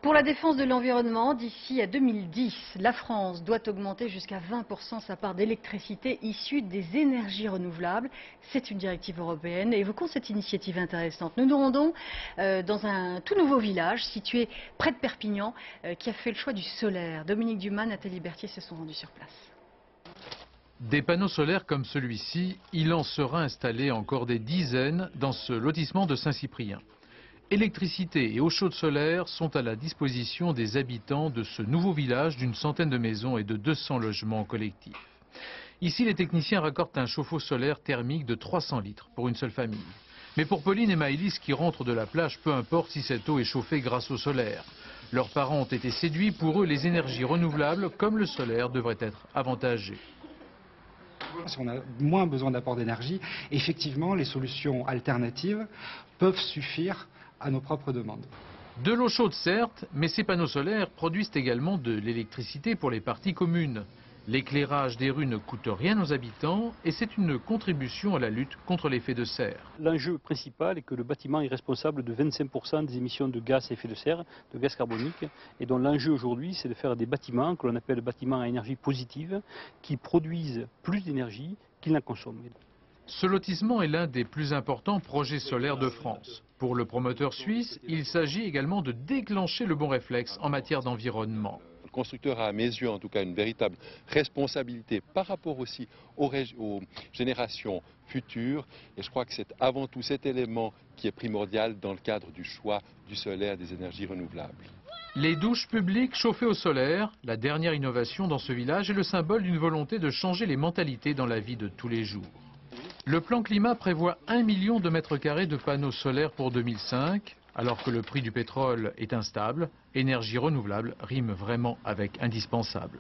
Pour la défense de l'environnement, d'ici à 2010, la France doit augmenter jusqu'à 20% sa part d'électricité issue des énergies renouvelables. C'est une directive européenne. Et évoquons cette initiative intéressante. Nous nous rendons dans un tout nouveau village situé près de Perpignan qui a fait le choix du solaire. Dominique Dumas, Nathalie Berthier se sont rendus sur place. Des panneaux solaires comme celui-ci, il en sera installé encore des dizaines dans ce lotissement de Saint-Cyprien. Électricité et eau chaude solaire sont à la disposition des habitants de ce nouveau village d'une centaine de maisons et de 200 logements collectifs. Ici, les techniciens raccordent un chauffe-eau solaire thermique de 300 litres pour une seule famille. Mais pour Pauline et Maëlys qui rentrent de la plage, peu importe si cette eau est chauffée grâce au solaire. Leurs parents ont été séduits, pour eux les énergies renouvelables comme le solaire devraient être avantagées. Si on a moins besoin d'apport d'énergie, effectivement, les solutions alternatives peuvent suffire à nos propres demandes. De l'eau chaude certes, mais ces panneaux solaires produisent également de l'électricité pour les parties communes. L'éclairage des rues ne coûte rien aux habitants et c'est une contribution à la lutte contre l'effet de serre. L'enjeu principal est que le bâtiment est responsable de 25% des émissions de gaz à effet de serre, de gaz carbonique. Et donc l'enjeu aujourd'hui, c'est de faire des bâtiments que l'on appelle bâtiments à énergie positive, qui produisent plus d'énergie qu'ils n'en consomment. Ce lotissement est l'un des plus importants projets solaires de France. Pour le promoteur suisse, il s'agit également de déclencher le bon réflexe en matière d'environnement. Le constructeur a à mes yeux en tout cas une véritable responsabilité par rapport aussi aux générations futures et je crois que c'est avant tout cet élément qui est primordial dans le cadre du choix du solaire, des énergies renouvelables. Les douches publiques chauffées au solaire, la dernière innovation dans ce village, est le symbole d'une volonté de changer les mentalités dans la vie de tous les jours. Le plan climat prévoit 1 million de mètres carrés de panneaux solaires pour 2005. Alors que le prix du pétrole est instable, énergie renouvelable rime vraiment avec indispensable.